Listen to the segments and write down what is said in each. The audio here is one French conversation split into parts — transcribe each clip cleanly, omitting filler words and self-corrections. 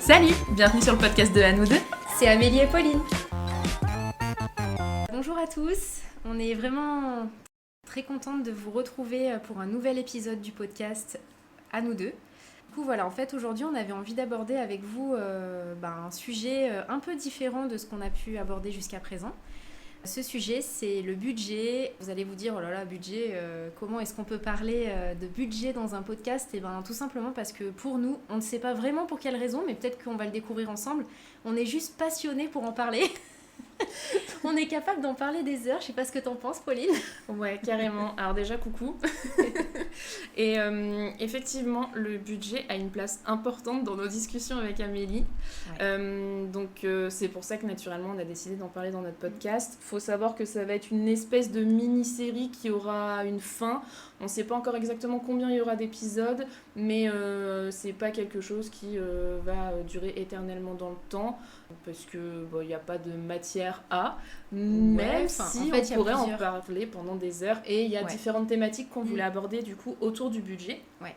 Salut, bienvenue sur le podcast de À nous deux. C'est Amélie et Pauline. Bonjour à tous, on est vraiment très contente de vous retrouver pour un nouvel épisode du podcast À nous deux. Du coup voilà, en fait aujourd'hui on avait envie d'aborder avec vous un sujet un peu différent de ce qu'on a pu aborder jusqu'à présent. Ce sujet, c'est le budget. Vous allez vous dire, oh là là, budget, comment est-ce qu'on peut parler de budget dans un podcast ? Eh bien, tout simplement parce que pour nous, on ne sait pas vraiment pour quelle raison, mais peut-être qu'on va le découvrir ensemble. On est juste passionnés pour en parler. On est capable d'en parler des heures. Je sais pas ce que t'en penses, Pauline. Ouais, carrément. Alors déjà, coucou. Et effectivement, le budget a une place importante dans nos discussions avec Amélie. Ouais. Donc c'est pour ça que naturellement, on a décidé d'en parler dans notre podcast. Faut savoir que ça va être une espèce de mini-série qui aura une fin. On ne sait pas encore exactement combien il y aura d'épisodes, mais c'est pas quelque chose qui va durer éternellement dans le temps, parce que il n'y a pas de matière à, même si on pourrait en parler pendant des heures. Et il y a différentes thématiques qu'on voulait aborder du coup autour du budget. Ouais.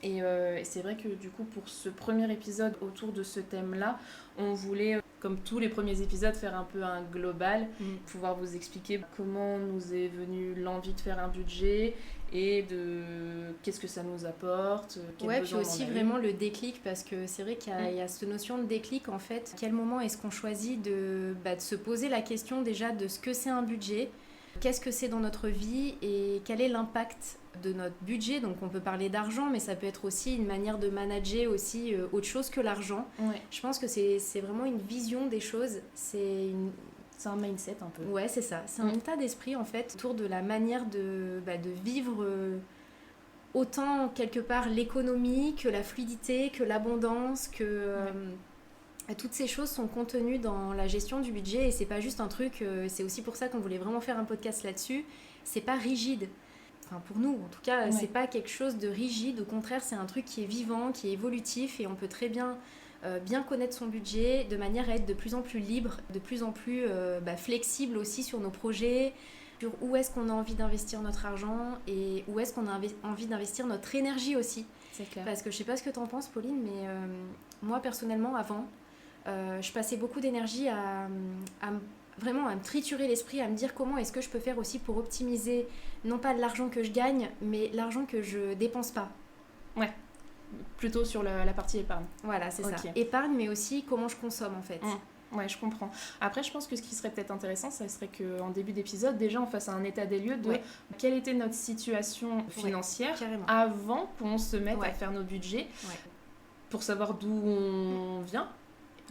Et c'est vrai que du coup pour ce premier épisode autour de ce thème-là, on voulait, comme tous les premiers épisodes, faire un peu un global, pouvoir vous expliquer comment nous est venue l'envie de faire un budget et de qu'est-ce que ça nous apporte. Ouais, puis aussi vraiment le déclic, parce que c'est vrai qu'il y a cette notion de déclic en fait. À quel moment est-ce qu'on choisit de se poser la question déjà de ce que c'est un budget ? Qu'est-ce que c'est dans notre vie et quel est l'impact de notre budget ? Donc on peut parler d'argent, mais ça peut être aussi une manière de manager aussi autre chose que l'argent. Ouais. Je pense que c'est vraiment une vision des choses. C'est un mindset un peu. Ouais, c'est ça. C'est un état d'esprit en fait autour de la manière de vivre autant quelque part l'économie que la fluidité, que l'abondance, que... toutes ces choses sont contenues dans la gestion du budget et c'est pas juste un truc, c'est aussi pour ça qu'on voulait vraiment faire un podcast là-dessus. C'est pas rigide. Enfin, pour nous, en tout cas, c'est pas quelque chose de rigide. Au contraire, c'est un truc qui est vivant, qui est évolutif et on peut très bien connaître son budget de manière à être de plus en plus libre, de plus en plus flexible aussi sur nos projets, sur où est-ce qu'on a envie d'investir notre argent et où est-ce qu'on a envie d'investir notre énergie aussi. C'est clair. Parce que je sais pas ce que t'en penses, Pauline, mais moi, personnellement, avant... je passais beaucoup d'énergie à me triturer l'esprit, à me dire comment est-ce que je peux faire aussi pour optimiser, non pas l'argent que je gagne, mais l'argent que je dépense pas. Ouais, plutôt sur la partie épargne. Voilà, c'est ça. Épargne, mais aussi comment je consomme en fait. Ouais, je comprends. Après, je pense que ce qui serait peut-être intéressant, ça serait qu'en début d'épisode, déjà, on fasse un état des lieux de quelle était notre situation financière avant qu'on se mette à faire nos budgets, pour savoir d'où on vient.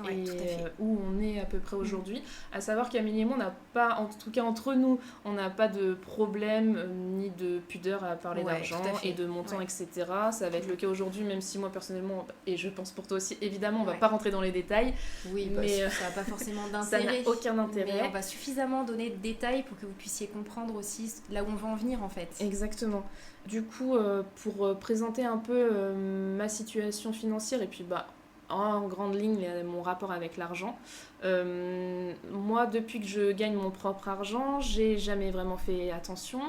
Ouais, et tout à fait. Où on est à peu près aujourd'hui. À savoir qu'Amélie et moi, on n'a pas, en tout cas entre nous, on n'a pas de problème ni de pudeur à parler d'argent et de montants, etc. Ça va être le cas aujourd'hui, même si moi personnellement, et je pense pour toi aussi, évidemment, on va pas rentrer dans les détails. Oui, mais ça n'a pas forcément d'intérêt. Ça n'a aucun intérêt. Mais on va suffisamment donner de détails pour que vous puissiez comprendre aussi là où on va en venir en fait. Exactement. Du coup, pour présenter un peu ma situation financière et puis en grande ligne, mon rapport avec l'argent. Moi, depuis que je gagne mon propre argent, j'ai jamais vraiment fait attention.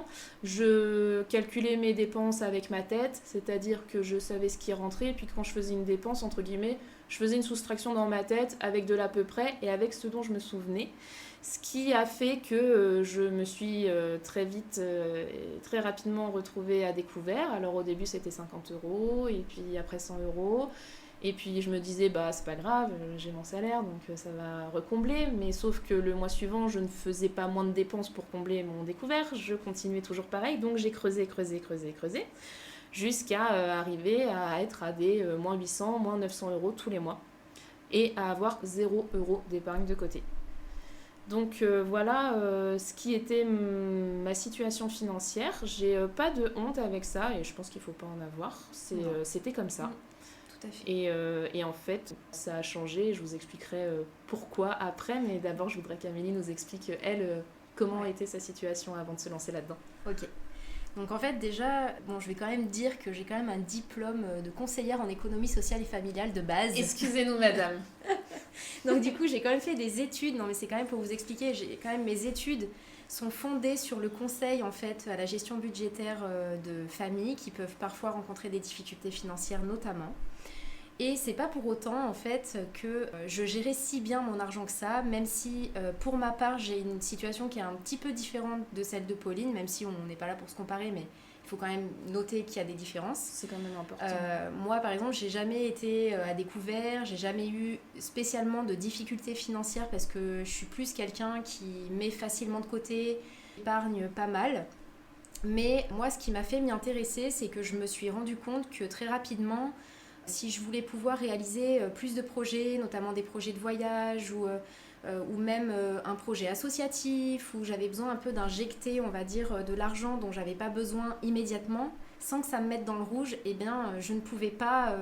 Je calculais mes dépenses avec ma tête, c'est-à-dire que je savais ce qui rentrait, et puis quand je faisais une dépense, entre guillemets, je faisais une soustraction dans ma tête avec de l'à peu près et avec ce dont je me souvenais. Ce qui a fait que je me suis très vite et très rapidement retrouvée à découvert. Alors au début, c'était 50 €, et puis après 100 €. Et puis je me disais, c'est pas grave, j'ai mon salaire, donc ça va recombler. Mais sauf que le mois suivant, je ne faisais pas moins de dépenses pour combler mon découvert. Je continuais toujours pareil, donc j'ai creusé, jusqu'à arriver à être à des moins 800, moins 900 € tous les mois. Et à avoir 0 € d'épargne de côté. Donc voilà ce qui était ma situation financière. J'ai pas de honte avec ça, et je pense qu'il faut pas en avoir. C'était comme ça. Tout à fait. Et en fait, ça a changé. Je vous expliquerai pourquoi après, mais d'abord, je voudrais qu'Amélie nous explique, elle, comment était sa situation avant de se lancer là-dedans. Ok. Donc en fait, déjà, je vais quand même dire que j'ai quand même un diplôme de conseillère en économie sociale et familiale de base. Excusez-nous, madame. Donc du coup, j'ai quand même fait des études. Non, mais c'est quand même pour vous expliquer. Mes études sont fondées sur le conseil en fait à la gestion budgétaire de familles qui peuvent parfois rencontrer des difficultés financières notamment. Et c'est pas pour autant en fait que je gérais si bien mon argent que ça, même si pour ma part j'ai une situation qui est un petit peu différente de celle de Pauline, même si on n'est pas là pour se comparer, mais il faut quand même noter qu'il y a des différences. C'est quand même important. Moi par exemple, j'ai jamais été à découvert, j'ai jamais eu spécialement de difficultés financières parce que je suis plus quelqu'un qui met facilement de côté, épargne pas mal. Mais moi ce qui m'a fait m'y intéresser, c'est que je me suis rendu compte que très rapidement, si je voulais pouvoir réaliser plus de projets, notamment des projets de voyage ou même un projet associatif où j'avais besoin un peu d'injecter, on va dire, de l'argent dont j'avais pas besoin immédiatement, sans que ça me mette dans le rouge, eh bien, je ne pouvais pas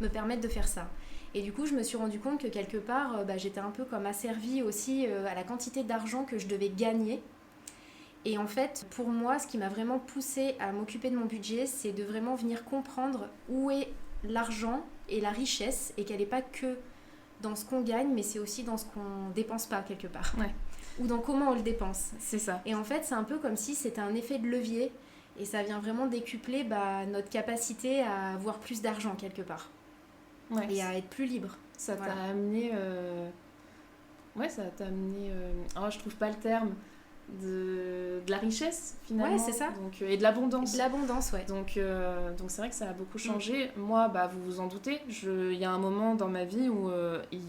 me permettre de faire ça. Et du coup, je me suis rendu compte que quelque part, j'étais un peu comme asservie aussi à la quantité d'argent que je devais gagner. Et en fait, pour moi, ce qui m'a vraiment poussée à m'occuper de mon budget, c'est de vraiment venir comprendre où est l'argent et la richesse, et qu'elle n'est pas que dans ce qu'on gagne, mais c'est aussi dans ce qu'on dépense pas quelque part. Ouais. Ou dans comment on le dépense. C'est ça. Et en fait, c'est un peu comme si c'était un effet de levier, et ça vient vraiment décupler notre capacité à avoir plus d'argent quelque part. Ouais. Et à être plus libre. Ça t'a amené... Ouais, ça t'a amené... Oh, je trouve pas le terme... De la richesse finalement. Ouais, c'est ça. Donc, et de l'abondance. De l'abondance, ouais. Donc c'est vrai que ça a beaucoup changé. Moi, vous vous en doutez, il y a un moment dans ma vie où,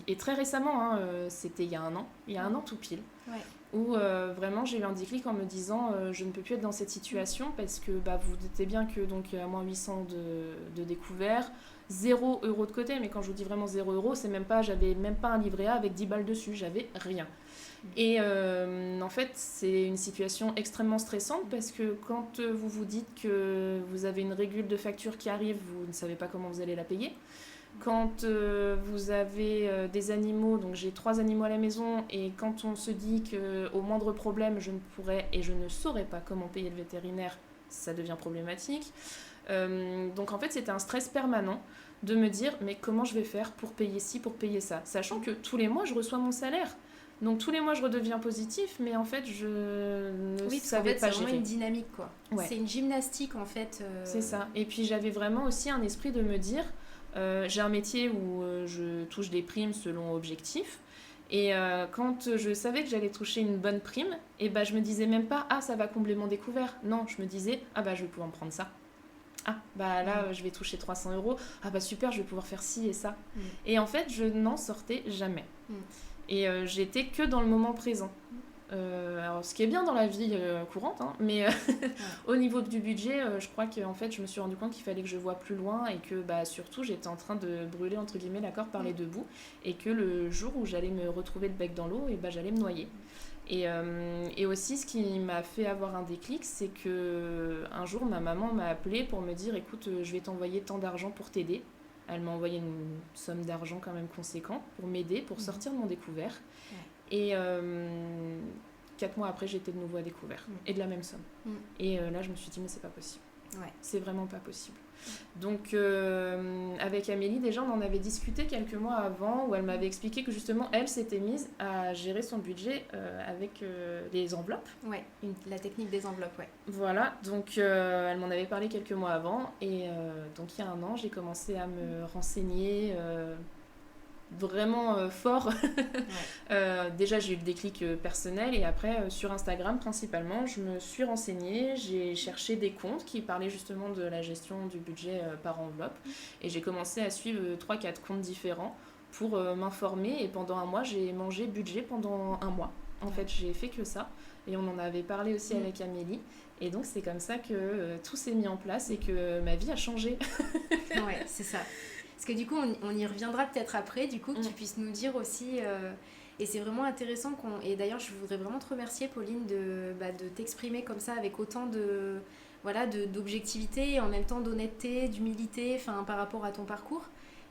et très récemment, c'était il y a un an tout pile, où vraiment j'ai eu un déclic en me disant je ne peux plus être dans cette situation parce que vous vous doutez bien que donc à moins 800 de découvert, 0 € de côté, mais quand je vous dis vraiment 0 €, c'est j'avais même pas un livret A avec 10 balles dessus, j'avais rien. Et en fait, c'est une situation extrêmement stressante parce que quand vous vous dites que vous avez une régule de facture qui arrive, vous ne savez pas comment vous allez la payer. Quand vous avez des animaux, donc j'ai 3 animaux à la maison, et quand on se dit qu'au moindre problème, je ne pourrais et je ne saurais pas comment payer le vétérinaire, ça devient problématique. Donc en fait, c'était un stress permanent de me dire, mais comment je vais faire pour payer ci, pour payer ça, sachant que tous les mois, je reçois mon salaire. Donc tous les mois je redeviens positif, mais en fait je ne savais pas gérer. C'est vraiment une dynamique quoi. Ouais. C'est une gymnastique en fait. C'est ça. Et puis j'avais vraiment aussi un esprit de me dire, j'ai un métier où je touche des primes selon objectif. Et quand je savais que j'allais toucher une bonne prime, et je me disais même pas ça va combler mon découvert. Non, je me disais je vais pouvoir me prendre ça. Je vais toucher 300 €. Super, je vais pouvoir faire ci et ça. Et en fait je n'en sortais jamais. Et j'étais que dans le moment présent. Alors, ce qui est bien dans la vie courante, mais au niveau du budget, je crois qu'en fait, je me suis rendu compte qu'il fallait que je voie plus loin et que surtout, j'étais en train de brûler, entre guillemets, la corde par les deux bouts et que le jour où j'allais me retrouver le bec dans l'eau, j'allais me noyer. Et aussi, ce qui m'a fait avoir un déclic, c'est qu'un jour, ma maman m'a appelée pour me dire « Écoute, je vais t'envoyer tant d'argent pour t'aider ». Elle m'a envoyé une somme d'argent quand même conséquente pour m'aider, pour sortir de mon découvert. Et 4 mois après, j'étais de nouveau à découvert. Et de la même somme. Et là, je me suis dit, mais c'est pas possible. C'est vraiment pas possible. Donc, avec Amélie, déjà, on en avait discuté quelques mois avant, où elle m'avait expliqué que justement, elle s'était mise à gérer son budget avec les enveloppes. Ouais, la technique des enveloppes, ouais. Voilà, donc elle m'en avait parlé quelques mois avant, et donc il y a un an, j'ai commencé à me renseigner vraiment fort. Déjà, j'ai eu le déclic personnel, et après, sur Instagram principalement, je me suis renseignée, j'ai cherché des comptes qui parlaient justement de la gestion du budget par enveloppe, et j'ai commencé à suivre 3-4 comptes différents pour m'informer, et pendant un mois, j'ai mangé budget pendant un mois. En fait, j'ai fait que ça, et on en avait parlé aussi avec Amélie, et donc c'est comme ça que tout s'est mis en place et que ma vie a changé. Ouais, c'est ça. Parce que du coup, on y reviendra peut-être après, du coup, que tu puisses nous dire aussi... et c'est vraiment intéressant Et d'ailleurs, je voudrais vraiment te remercier, Pauline, de t'exprimer comme ça, avec autant d'objectivité et en même temps d'honnêteté, d'humilité, par rapport à ton parcours.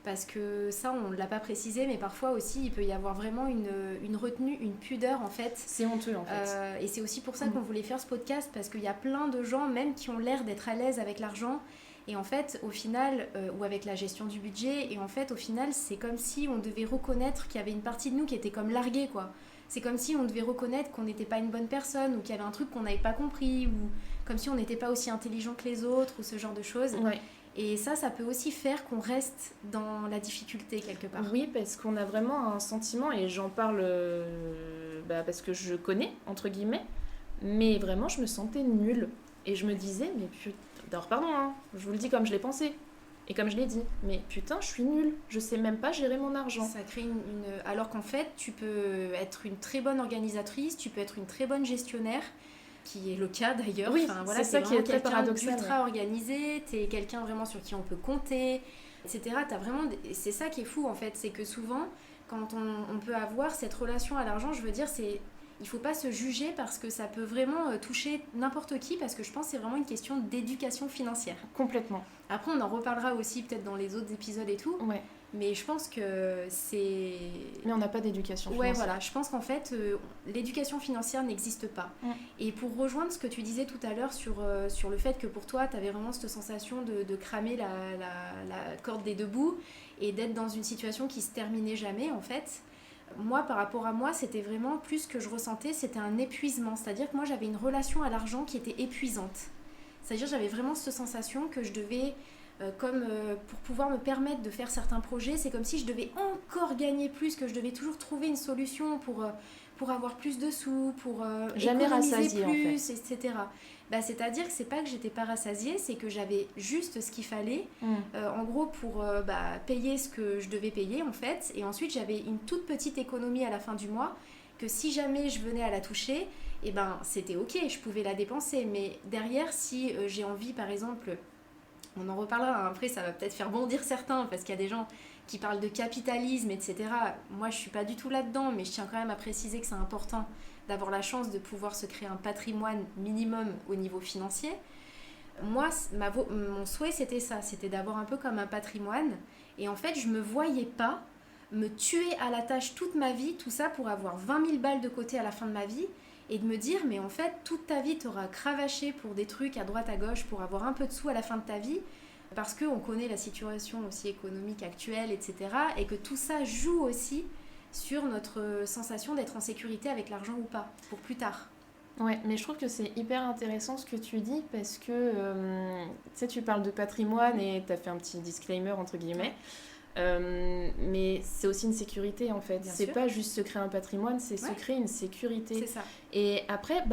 Parce que ça, on ne l'a pas précisé, mais parfois aussi, il peut y avoir vraiment une retenue, une pudeur, en fait. C'est honteux, en fait. Et c'est aussi pour ça qu'on voulait faire ce podcast, parce qu'il y a plein de gens, même qui ont l'air d'être à l'aise avec l'argent, et en fait, au final, ou avec la gestion du budget, et en fait, au final, c'est comme si on devait reconnaître qu'il y avait une partie de nous qui était comme larguée, quoi. C'est comme si on devait reconnaître qu'on n'était pas une bonne personne, ou qu'il y avait un truc qu'on n'avait pas compris, ou comme si on n'était pas aussi intelligent que les autres, ou ce genre de choses. Ouais. Et ça peut aussi faire qu'on reste dans la difficulté quelque part. Oui, parce qu'on a vraiment un sentiment, et j'en parle parce que je connais, entre guillemets, mais vraiment je me sentais nulle. Et je me disais, mais putain, alors pardon, hein, je vous le dis comme je l'ai pensé, et comme je l'ai dit, mais putain, je suis nulle, je sais même pas gérer mon argent. Ça crée alors qu'en fait, tu peux être une très bonne organisatrice, tu peux être une très bonne gestionnaire, qui est le cas d'ailleurs. Oui, enfin, voilà, c'est ça qui est très paradoxal. Ultra organisé, t'es quelqu'un vraiment sur qui on peut compter, etc. C'est ça qui est fou en fait, c'est que souvent, quand on peut avoir cette relation à l'argent, je veux dire, il faut pas se juger parce que ça peut vraiment toucher n'importe qui, parce que je pense que c'est vraiment une question d'éducation financière. Complètement. Après, on en reparlera aussi peut-être dans les autres épisodes et tout. Ouais. Mais je pense que c'est... Mais on n'a pas d'éducation financière. Ouais, voilà. Je pense qu'en fait, l'éducation financière n'existe pas. Et pour rejoindre ce que tu disais tout à l'heure sur le fait que pour toi, tu avais vraiment cette sensation de cramer la corde des deux bouts et d'être dans une situation qui se terminait jamais, en fait. Moi, par rapport à moi, c'était vraiment plus ce que je ressentais, c'était un épuisement. C'est-à-dire que moi, j'avais une relation à l'argent qui était épuisante. C'est-à-dire que j'avais vraiment cette sensation que je devais... pour pouvoir me permettre de faire certains projets, c'est comme si je devais encore gagner plus, que je devais toujours trouver une solution pour avoir plus de sous, pour jamais économiser rassasiée, plus, en fait. Etc. C'est-à-dire que c'est pas que j'étais pas rassasiée, c'est que j'avais juste ce qu'il fallait, en gros pour payer ce que je devais payer en fait, et ensuite j'avais une toute petite économie à la fin du mois, que si jamais je venais à la toucher, c'était ok, je pouvais la dépenser, mais derrière si j'ai envie par exemple... On en reparlera, après ça va peut-être faire bondir certains parce qu'il y a des gens qui parlent de capitalisme, etc. Moi je suis pas du tout là-dedans, mais je tiens quand même à préciser que c'est important d'avoir la chance de pouvoir se créer un patrimoine minimum au niveau financier. Moi, mon souhait c'était ça, c'était d'avoir un peu comme un patrimoine, et en fait je me voyais pas me tuer à la tâche toute ma vie, tout ça pour avoir 20 000 balles de côté à la fin de ma vie, et de me dire, mais en fait, toute ta vie, t'auras cravaché pour des trucs à droite, à gauche, pour avoir un peu de sous à la fin de ta vie, parce qu'on connaît la situation aussi économique actuelle, etc. Et que tout ça joue aussi sur notre sensation d'être en sécurité avec l'argent ou pas, pour plus tard. Ouais, mais je trouve que c'est hyper intéressant ce que tu dis, parce que, tu sais, tu parles de patrimoine et t'as fait un petit disclaimer, entre guillemets. Mais c'est aussi une sécurité en fait. C'est pas juste se créer un patrimoine, c'est se créer une sécurité. C'est ça. Et après,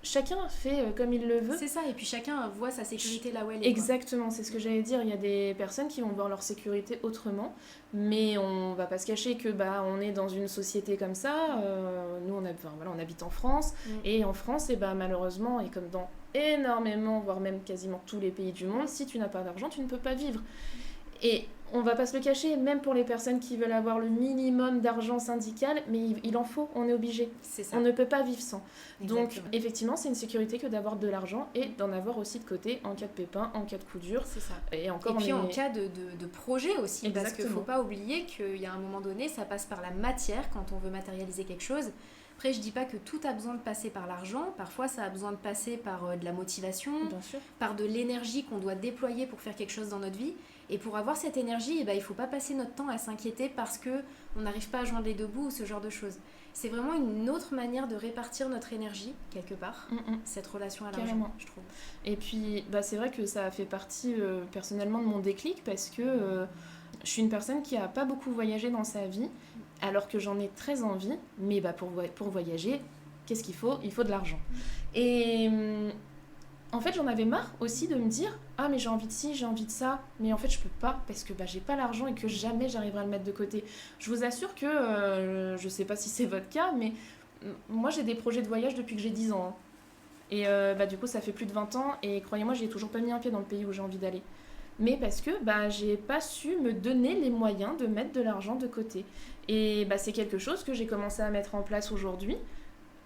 chacun fait comme il le veut. C'est ça, et puis chacun voit sa sécurité là où elle est. Exactement, c'est ce que j'allais dire. Il y a des personnes qui vont voir leur sécurité autrement, mais on va pas se cacher que on est dans une société comme ça. Nous, on habite en France, et en France, malheureusement, et comme dans énormément, voire même quasiment tous les pays du monde, si tu n'as pas d'argent, tu ne peux pas vivre. Et on va pas se le cacher, même pour les personnes qui veulent avoir le minimum d'argent syndical, mais il en faut, on est obligé. C'est ça. On ne peut pas vivre sans. Exactement. Donc, effectivement, c'est une sécurité que d'avoir de l'argent et d'en avoir aussi de côté en cas de pépin, en cas de coup dur. C'est ça. Et puis en cas de projet aussi. Exactement. Parce qu'il ne faut pas oublier qu'il y a un moment donné, ça passe par la matière quand on veut matérialiser quelque chose. Après, je dis pas que tout a besoin de passer par l'argent. Parfois, ça a besoin de passer par de la motivation, par de l'énergie qu'on doit déployer pour faire quelque chose dans notre vie. Et pour avoir cette énergie, il ne faut pas passer notre temps à s'inquiéter parce qu'on n'arrive pas à joindre les deux bouts ou ce genre de choses. C'est vraiment une autre manière de répartir notre énergie, quelque part, cette relation à l'argent. Carrément. Je trouve. Et puis, c'est vrai que ça a fait partie personnellement de mon déclic parce que je suis une personne qui n'a pas beaucoup voyagé dans sa vie, alors que j'en ai très envie. Mais pour voyager, qu'est-ce qu'il faut ? Il faut de l'argent. Et... en fait, j'en avais marre aussi de me dire « Ah, mais j'ai envie de ci, j'ai envie de ça. » Mais en fait, je peux pas parce que j'ai pas l'argent et que jamais j'arriverai à le mettre de côté. Je vous assure que, je sais pas si c'est votre cas, mais moi, j'ai des projets de voyage depuis que j'ai 10 ans. Et du coup, ça fait plus de 20 ans. Et croyez-moi, j'ai toujours pas mis un pied dans le pays où j'ai envie d'aller. Mais parce que j'ai pas su me donner les moyens de mettre de l'argent de côté. Et c'est quelque chose que j'ai commencé à mettre en place aujourd'hui.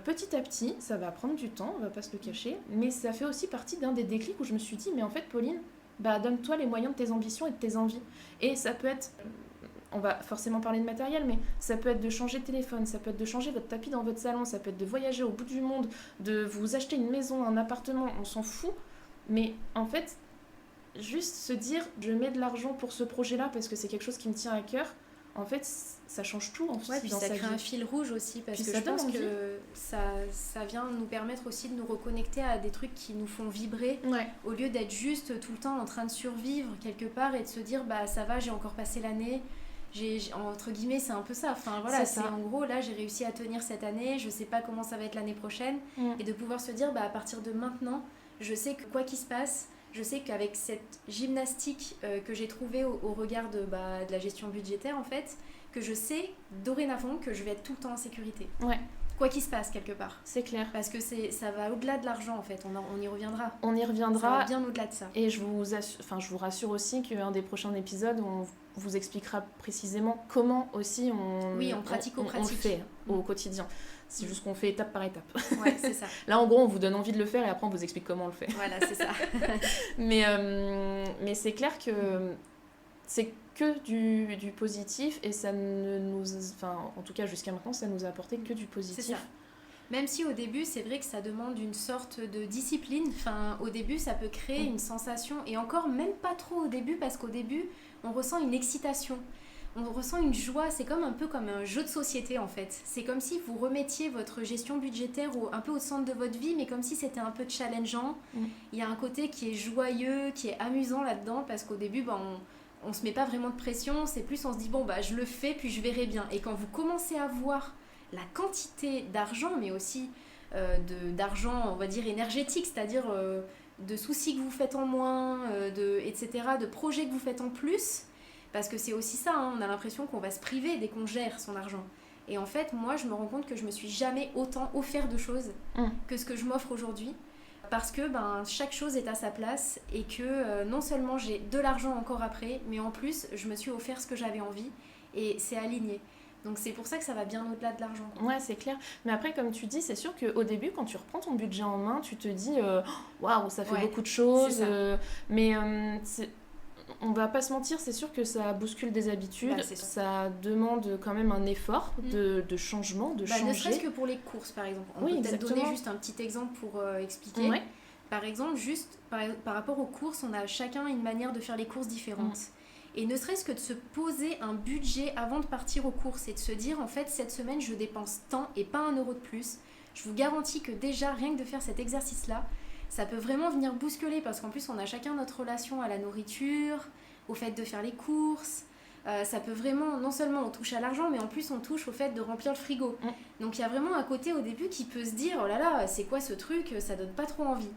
Petit à petit, ça va prendre du temps, on va pas se le cacher, mais ça fait aussi partie d'un des déclics où je me suis dit, mais en fait, Pauline, donne-toi les moyens de tes ambitions et de tes envies. Et ça peut être, on va forcément parler de matériel, mais ça peut être de changer de téléphone, ça peut être de changer votre tapis dans votre salon, ça peut être de voyager au bout du monde, de vous acheter une maison, un appartement, on s'en fout. Mais en fait, juste se dire, je mets de l'argent pour ce projet-là parce que c'est quelque chose qui me tient à cœur, en fait, ça change tout en fait, ouais, puis dans ça sa crée vie. un fil rouge aussi, parce Puis que ça je pense donne que ça vient nous permettre aussi de nous reconnecter à des trucs qui nous font vibrer, Ouais, au lieu d'être juste tout le temps en train de survivre quelque part et de se dire bah ça va, j'ai encore passé l'année. Entre guillemets, c'est un peu ça. Enfin voilà, c'est c'est ça. en gros là j'ai réussi à tenir cette année, je sais pas comment ça va être l'année prochaine, et de pouvoir se dire bah à partir de maintenant, je sais que quoi qu'il se passe, je sais qu'avec cette gymnastique que j'ai trouvée au regard de la gestion budgétaire en fait, que je sais dorénavant que je vais être tout le temps en sécurité. Ouais, Quoi qu'il se passe quelque part. c'est clair. Parce que ça va au-delà de l'argent en fait, on y reviendra. On y Ça va reviendra. bien au-delà de ça. Et je vous rassure aussi qu'un des prochains épisodes, on vous expliquera précisément comment aussi En pratico-pratique. on le fait au quotidien. C'est juste qu'on fait étape par étape. Ouais, c'est ça. Là, en gros, on vous donne envie de le faire et après, on vous explique comment on le fait. Voilà, c'est ça. Mais c'est clair que c'est que du positif et ça ne nous... Enfin, en tout cas, jusqu'à maintenant, ça nous a apporté que du positif. C'est ça. Même si au début, c'est vrai que ça demande une sorte de discipline. Enfin, au début, ça peut créer une sensation, et encore même pas trop au début, parce qu'au début, on ressent une excitation. On ressent une joie, c'est comme un peu comme un jeu de société en fait. C'est comme si vous remettiez votre gestion budgétaire un peu au centre de votre vie, mais comme si c'était un peu challengeant. Il y a un côté qui est joyeux, qui est amusant là-dedans, parce qu'au début, on se met pas vraiment de pression, c'est plus on se dit bon je le fais puis je verrai bien. Et quand vous commencez à voir la quantité d'argent, mais aussi d'argent on va dire énergétique, c'est-à-dire de soucis que vous faites en moins, etc., de projets que vous faites en plus, parce que c'est aussi ça, on a l'impression qu'on va se priver dès qu'on gère son argent. Et en fait, moi je me rends compte que je me suis jamais autant offert de choses que ce que je m'offre aujourd'hui, parce que chaque chose est à sa place, et que non seulement j'ai de l'argent encore après, mais en plus je me suis offert ce que j'avais envie, et c'est aligné. Donc c'est pour ça que ça va bien au-delà de l'argent. Ouais, c'est clair. Mais après, comme tu dis, c'est sûr qu'au début, quand tu reprends ton budget en main, tu te dis waouh, ça fait beaucoup de choses. Mais on va pas se mentir, c'est sûr que ça bouscule des habitudes. Ça demande quand même un effort de changement, de changer. Ne serait-ce que pour les courses, par exemple. On peut peut-être donner juste un petit exemple pour expliquer. Ouais. Par exemple, juste par rapport aux courses, on a chacun une manière de faire les courses différentes. Et ne serait-ce que de se poser un budget avant de partir aux courses et de se dire en fait cette semaine je dépense tant et pas 1 euro de plus. Je vous garantis que déjà rien que de faire cet exercice-là, ça peut vraiment venir bousculer, parce qu'en plus on a chacun notre relation à la nourriture, au fait de faire les courses. Ça peut vraiment, non seulement on touche à l'argent, mais en plus on touche au fait de remplir le frigo. Donc il y a vraiment un côté au début qui peut se dire oh là là, c'est quoi ce truc, ça donne pas trop envie.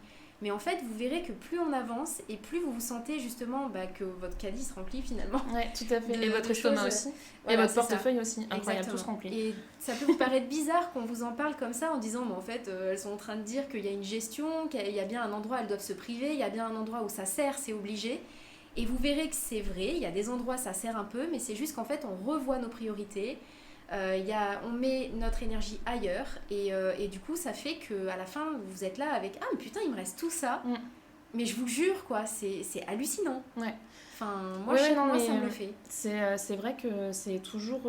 Mais en fait, vous verrez que plus on avance et plus vous vous sentez justement que votre caddie se remplit finalement. Ouais, tout à fait. Et votre estomac aussi. Voilà, et votre portefeuille aussi. Incroyable, tout se remplit. Et ça peut vous paraître bizarre qu'on vous en parle comme ça en disant mais en fait, elles sont en train de dire qu'il y a une gestion, qu'il y a bien un endroit où elles doivent se priver, il y a bien un endroit où ça sert, c'est obligé. Et vous verrez que c'est vrai, il y a des endroits ça sert un peu, mais c'est juste qu'en fait, on revoit nos priorités. On met notre énergie ailleurs, et du coup ça fait qu'à la fin vous êtes là avec ah mais putain il me reste tout ça, mais je vous jure quoi, c'est hallucinant. Ouais. Enfin moi, ça me le fait. C'est vrai que c'est toujours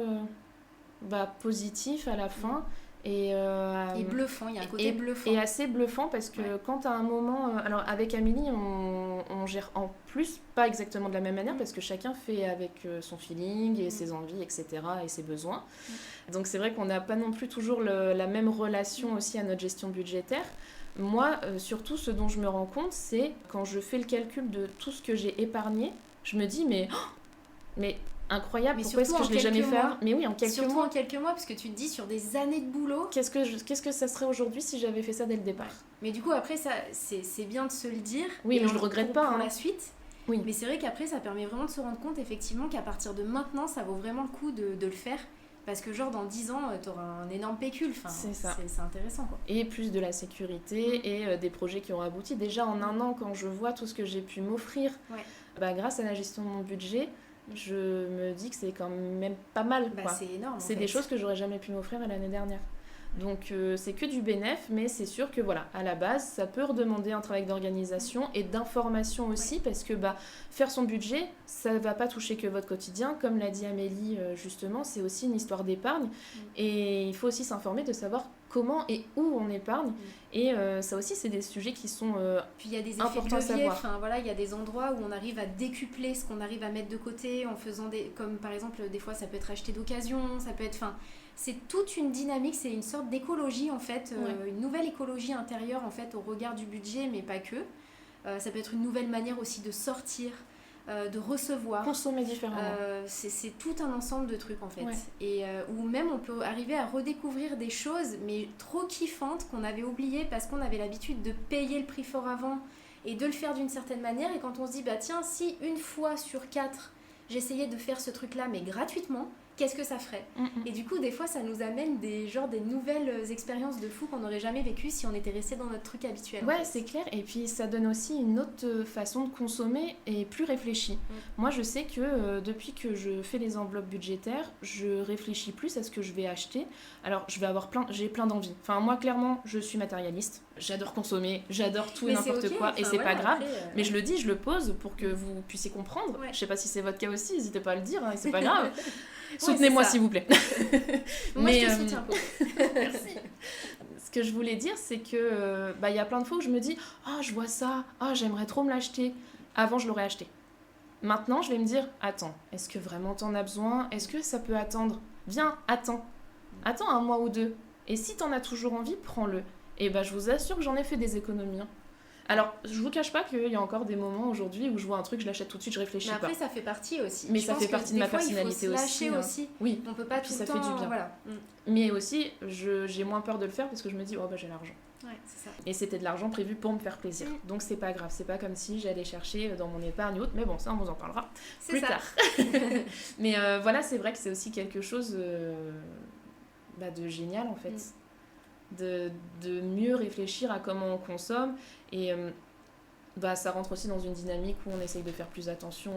positif à la fin. Et bluffant, il y a un côté bluffant. Et assez bluffant, parce que quand à un moment... alors avec Amélie, on gère en plus pas exactement de la même manière, parce que chacun fait avec son feeling et ses envies, etc. et ses besoins. Donc c'est vrai qu'on n'a pas non plus toujours la même relation aussi à notre gestion budgétaire. Moi, surtout, ce dont je me rends compte, c'est quand je fais le calcul de tout ce que j'ai épargné, je me dis mais incroyable, mais pourquoi est-ce que je l'ai jamais fait? Mais oui, en quelques mois. Surtout en quelques mois, parce que tu te dis sur des années de boulot. Qu'est-ce que ça serait aujourd'hui si j'avais fait ça dès le départ? Mais du coup, après, ça, c'est bien de se le dire. Oui, mais je le regrette pas. Pour la suite. Oui. Mais c'est vrai qu'après, ça permet vraiment de se rendre compte, effectivement, qu'à partir de maintenant, ça vaut vraiment le coup de le faire. Parce que genre, dans 10 ans, t'auras un énorme pécule. Enfin, c'est ça. C'est intéressant, quoi. Et plus de la sécurité et des projets qui ont abouti. Déjà, en 1 an, quand je vois tout ce que j'ai pu m'offrir, grâce à la gestion de mon budget, je me dis que c'est quand même pas mal, quoi. C'est énorme. C'est des choses que j'aurais jamais pu m'offrir l'année dernière. Donc c'est que du bénéf, mais c'est sûr que voilà, à la base, ça peut redemander un travail d'organisation et d'information aussi, parce que faire son budget, ça va pas toucher que votre quotidien. Comme l'a dit Amélie justement, c'est aussi une histoire d'épargne, et il faut aussi s'informer de savoir comment et où on épargne. Et ça aussi, c'est des sujets qui sont puis il y a des effets importants de à levier, savoir. voilà, il y a des endroits où on arrive à décupler ce qu'on arrive à mettre de côté en faisant comme par exemple, des fois ça peut être acheté d'occasion, ça peut être... c'est toute une dynamique, c'est une sorte d'écologie en fait, une nouvelle écologie intérieure en fait au regard du budget, mais pas que. Ça peut être une nouvelle manière aussi de sortir, de recevoir. Consommer différemment. C'est tout un ensemble de trucs en fait. Ouais. Et où même on peut arriver à redécouvrir des choses, mais trop kiffantes qu'on avait oubliées parce qu'on avait l'habitude de payer le prix fort avant et de le faire d'une certaine manière. Et quand on se dit, bah tiens, si une fois sur 4, j'essayais de faire ce truc-là, mais gratuitement, qu'est-ce que ça ferait ? Et du coup, des fois, ça nous amène des nouvelles expériences de fou qu'on n'aurait jamais vécues si on était resté dans notre truc habituel. Ouais, c'est clair. Et puis, ça donne aussi une autre façon de consommer et plus réfléchie. Moi, je sais que depuis que je fais les enveloppes budgétaires, je réfléchis plus à ce que je vais acheter. Alors, j'ai plein d'envies. Enfin, moi, clairement, je suis matérialiste. J'adore consommer, j'adore tout et n'importe quoi. Et c'est pas grave. Après, mais je le dis, je le pose pour que vous puissiez comprendre. Je sais pas si c'est votre cas aussi, n'hésitez pas à le dire, c'est pas grave. Soutenez-moi s'il vous plaît. Moi je te soutiens pour. Merci. Ce que je voulais dire, c'est que y a plein de fois où je me dis je vois ça, j'aimerais trop me l'acheter. Avant je l'aurais acheté. Maintenant je vais me dire attends, est-ce que vraiment t'en as besoin ? Est-ce que ça peut attendre ? Viens, attends un mois ou deux. Et si t'en as toujours envie, prends-le. Et je vous assure que j'en ai fait des économies. Alors, je vous cache pas qu'il y a encore des moments aujourd'hui où je vois un truc, je l'achète tout de suite, je réfléchis pas. Mais après, ça fait partie aussi. Mais ça fait partie de ma personnalité aussi. Il faut se lâcher aussi. Oui. On peut pas tout le temps... ça fait du bien. Voilà. Mais aussi, j'ai moins peur de le faire parce que je me dis, j'ai l'argent. Ouais, c'est ça. Et c'était de l'argent prévu pour me faire plaisir. Donc c'est pas grave, c'est pas comme si j'allais chercher dans mon épargne ou autre. Mais bon, ça, on vous en parlera plus tard. Mais voilà, c'est vrai que c'est aussi quelque chose de génial en fait. De mieux réfléchir à comment on consomme et ça rentre aussi dans une dynamique où on essaye de faire plus attention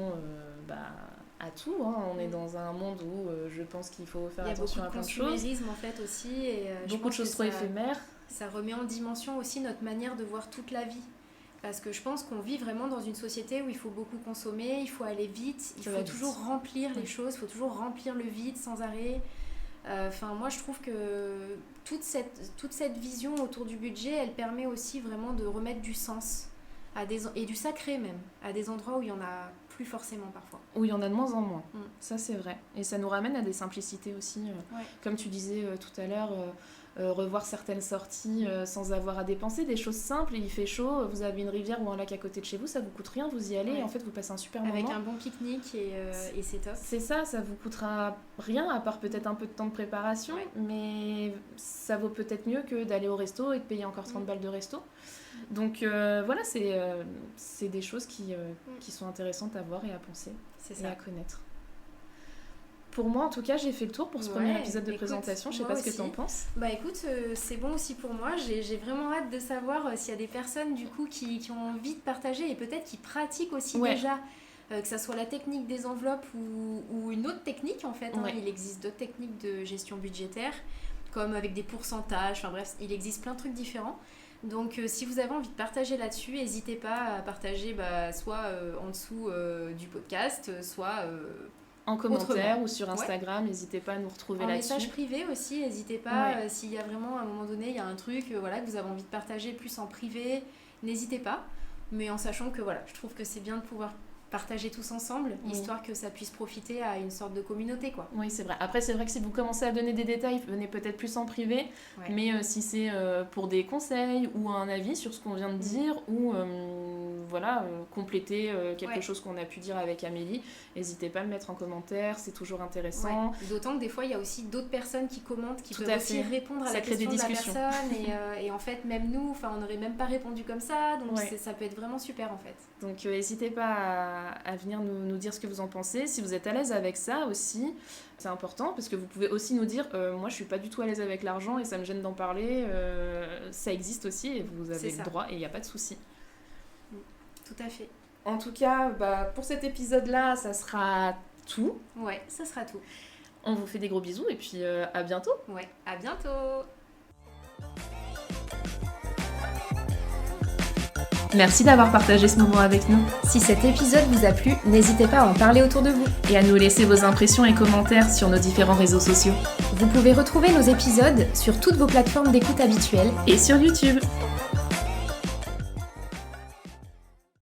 à tout. On est dans un monde où je pense qu'il faut faire attention à plein de choses. Il y a beaucoup de consumérisme en fait aussi. Et, beaucoup de choses trop éphémères. Ça remet en dimension aussi notre manière de voir toute la vie. Parce que je pense qu'on vit vraiment dans une société où il faut beaucoup consommer, il faut aller vite, il faut toujours remplir les choses, il faut toujours remplir le vide sans arrêt. Moi je trouve que toute cette vision autour du budget, elle permet aussi vraiment de remettre du sens et du sacré même à des endroits où il y en a plus forcément parfois. Où il y en a de moins en moins, ça c'est vrai. Et ça nous ramène à des simplicités aussi, comme tu disais tout à l'heure, revoir certaines sorties sans avoir à dépenser, des choses simples, il fait chaud, vous avez une rivière ou un lac à côté de chez vous, ça vous coûte rien, vous y allez et en fait vous passez un super moment. Avec un bon pique-nique et c'est top. C'est ça vous coûtera rien à part peut-être un peu de temps de préparation, mais ça vaut peut-être mieux que d'aller au resto et de payer encore 30 balles de resto. Donc voilà, c'est des choses qui sont intéressantes à voir et à penser et à connaître. Pour moi, en tout cas, j'ai fait le tour pour ce premier épisode de présentation. Je sais pas ce que t'en penses. Écoute, c'est bon aussi pour moi. J'ai vraiment hâte de savoir s'il y a des personnes du coup qui ont envie de partager et peut-être qui pratiquent aussi déjà, que ça soit la technique des enveloppes ou une autre technique en fait. Il existe d'autres techniques de gestion budgétaire, comme avec des pourcentages. Enfin bref, il existe plein de trucs différents. Donc si vous avez envie de partager là-dessus, n'hésitez pas à partager soit en dessous du podcast, soit... en commentaire ou sur Instagram, n'hésitez pas à nous retrouver là-dessus. En message privé aussi, n'hésitez pas, s'il y a vraiment à un moment donné, il y a un truc que vous avez envie de partager plus en privé, n'hésitez pas. Mais en sachant que je trouve que c'est bien de pouvoir partager tous ensemble, histoire que ça puisse profiter à une sorte de communauté, quoi. Oui, c'est vrai. Après, c'est vrai que si vous commencez à donner des détails, venez peut-être plus en privé, mais si c'est pour des conseils ou un avis sur ce qu'on vient de dire, ou compléter quelque chose qu'on a pu dire avec Amélie, n'hésitez pas à le mettre en commentaire, c'est toujours intéressant. D'autant que des fois, il y a aussi d'autres personnes qui commentent, qui peuvent aussi répondre à la question de la personne, et en fait, même nous, on n'aurait même pas répondu comme ça, donc ça peut être vraiment super, en fait. Donc, n'hésitez pas à venir nous dire ce que vous en pensez. Si vous êtes à l'aise avec ça aussi, c'est important parce que vous pouvez aussi nous dire moi je suis pas du tout à l'aise avec l'argent et ça me gêne d'en parler, ça existe aussi et vous avez le droit et il n'y a pas de souci. Tout à fait. En tout cas, pour cet épisode-là, ça sera tout. Ouais, ça sera tout. On vous fait des gros bisous et puis à bientôt. Ouais, à bientôt. Merci d'avoir partagé ce moment avec nous. Si cet épisode vous a plu, n'hésitez pas à en parler autour de vous. Et à nous laisser vos impressions et commentaires sur nos différents réseaux sociaux. Vous pouvez retrouver nos épisodes sur toutes vos plateformes d'écoute habituelles et sur YouTube.